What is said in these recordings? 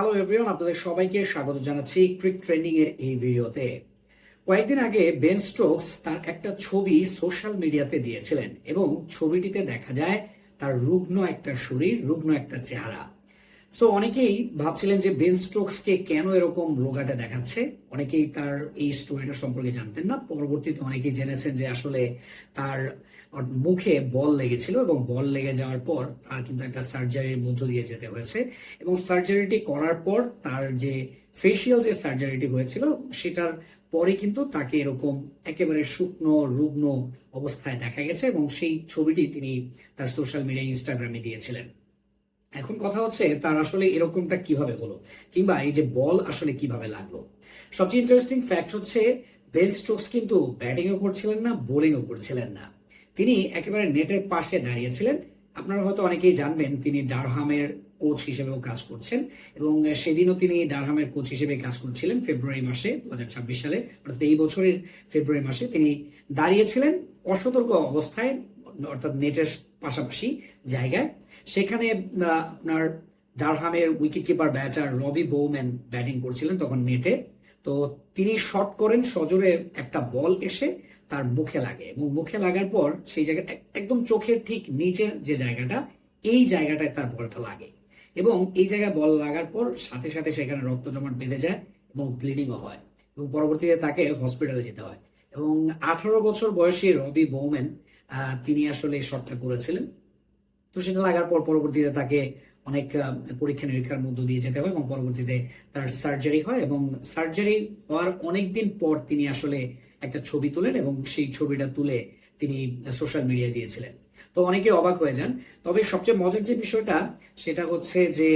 Hello everyone, আপনাদের সবাইকে স্বাগত জানাচ্ছি ক্রিক ট্রেন্ডিং এর এই ভিডিওতে। কয়েকদিন আগে বেন স্টোকস তার একটা ছবি সোশ্যাল মিডিয়াতে দিয়েছিলেন এবং ছবিটিতে দেখা যায় তার রুগ্ন একটা শরীর, রুগ্ন একটা চেহারা। সো অনেকেই ভাবছিলেন যে বেন স্টোকসকে কেন এরকম রোগাটা দেখাচ্ছে। অনেকেই তার এই স্টোরিটা সম্পর্কে জানতেন না। পরবর্তীতে অনেকেই জেনেছেন যে আসলে তার মুখে বল লেগেছিল এবং বল লেগে যাওয়ার পর তার কিন্তু একটা সার্জারির মধ্য দিয়ে যেতে হয়েছে এবং সার্জারিটি করার পর তার যে ফেসিয়াল যে সার্জারিটি হয়েছিল সেটার পরে কিন্তু তাকে এরকম একেবারে শুকনো রুগ্ন অবস্থায় দেখা গেছে এবং সেই ছবিটি তিনি তার সোশ্যাল মিডিয়া ইনস্টাগ্রামে দিয়েছিলেন। এখন কথা হচ্ছে তার আসলে এরকমটা কিভাবে হলো, কিংবা এই যে বল আসলে কিভাবে লাগলো। সবচেয়ে ইন্টারেস্টিং ফ্যাক্ট হচ্ছে বেন স্টোকস কিন্তু ব্যাটিং ও করছিলেন না, বোলিং ও করছিলেন না। তিনি একেবারে নেটের পাশে দাঁড়িয়েছিলেন। আপনারা হয়তো অনেকেই জানবেন তিনি ডারহামের কোচ হিসেবেও কাজ করছেন এবং সেদিনও তিনি ডারহামের কোচ হিসেবে কাজ করছিলেন ফেব্রুয়ারি মাসে 2026 সালে, অর্থাৎ এই বছরের ফেব্রুয়ারি মাসে তিনি দাঁড়িয়েছিলেন অসতর্ক অবস্থায়, অর্থাৎ নেটের পাশাপাশি জায়গায়। সেখানে আপনার ডারহামের উইকেট কিপার ব্যাটার রবি বোউম্যান ব্যাটিং করছিলেন তখন নেটে। তো তিনি শট করেন, সজোরে একটা বল এসে তার মুখে লাগে এবং মুখে লাগার পর সেই জায়গা একদম চোখের ঠিক নিচের যে জায়গাটা, এই জায়গাটায় তার বলটা লাগে এবং এই জায়গায় বল লাগার পর সাথে সাথে সেখানে রক্ত জমাট বেঁধে যায় এবং ব্লিডিংও হয় এবং পরবর্তীতে তাকে হসপিটালে যেতে হয়। এবং 18 বছর বয়সী রবি বোউম্যান তিনি আসলে এই শটটা করেছিলেন। তো সেটা লাগার পর পরবর্তীতে তাকে অনেক পরীক্ষা নিরীক্ষার মধ্য দিয়ে যেতে হয় এবং পরবর্তীতে তার সার্জারি হয় এবং সার্জারি হওয়ার অনেকদিন পর তিনি আসলে একটা ছবি তোলেন এবং সেই ছবিটা তুলে তিনি সোশ্যাল মিডিয়ায় দিয়েছিলেন। তো অনেকে অবাক হয়ে যান। তবে সবচেয়ে মজার যে বিষয়টা সেটা হচ্ছে যে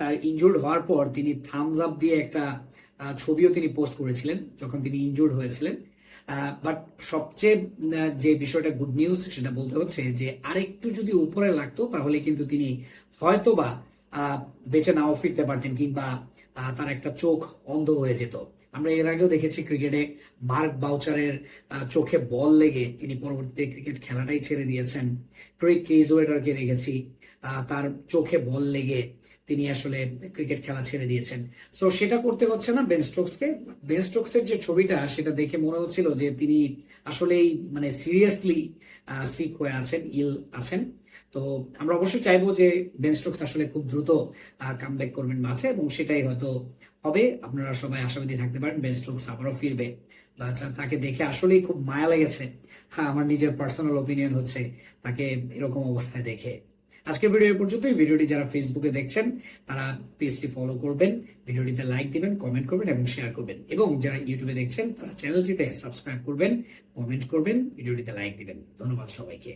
তার ইনজুর্ড হওয়ার পর তিনি থামস আপ দিয়ে একটা ছবিও তিনি পোস্ট করেছিলেন যখন তিনি ইনজুর্ড হয়েছিলেন। বাট সবচেয়ে যে বিষয়টা গুড নিউজ সেটা বলতে হচ্ছে যে আরেকটু যদি উপরে লাগতো তাহলে কিন্তু তিনি হয়তোবা বেঁচে নাও ফিরতে পারতেন, কিংবা তার একটা চোখ অন্ধ হয়ে যেত। আমরা এর আগেও দেখেছি ক্রিকেটে মার্ক বাউচারের চোখে বল লেগে তিনি পরবর্তীতে ক্রিকেট খেলাটাই ছেড়ে দিয়েছেন। ক্রিক কেজওয়েটারকে দেখেছি তার চোখে বল লেগে তিনি আসলে ক্রিকেট খেলা ছেড়ে দিয়েছেন। সো সেটা করতে হচ্ছে না বেন স্টোকসকে। বেন স্টোকসের যে ছবিটা সেটা দেখে মনে হচ্ছিল যে তিনি আসলেই মানে সিরিয়াসলি সিক হয়ে আছেন, ইল আছেন। তো আমরা অবশ্যই চাইবো যে বেন স্টোকস আসলে খুব দ্রুত কামব্যাক করবেন মাঠে এবং সেটাই হয়তো হবে। আপনারা সবাই আশাবাদী থাকতে পারেন বেন স্টোকস আবারও ফিরবে। বা তাকে দেখে আসলেই খুব মায়া লেগেছে। হ্যাঁ, আমার নিজের পার্সোনাল ওপিনিয়ন হচ্ছে তাকে এরকম অবস্থায় দেখে। আজকের ভিডিও এই পর্যন্তই। ভিডিওটি যারা ফেসবুকে দেখছেন তারা পেজটি ফলো করবেন, ভিডিওটিতে লাইক দিবেন, কমেন্ট করবেন এবং শেয়ার করবেন, এবং যারা ইউটিউবে দেখছেন তারা চ্যানেলটিতে সাবস্ক্রাইব করবেন, কমেন্ট করবেন, ভিডিওটিতে লাইক দিবেন। ধন্যবাদ সবাইকে।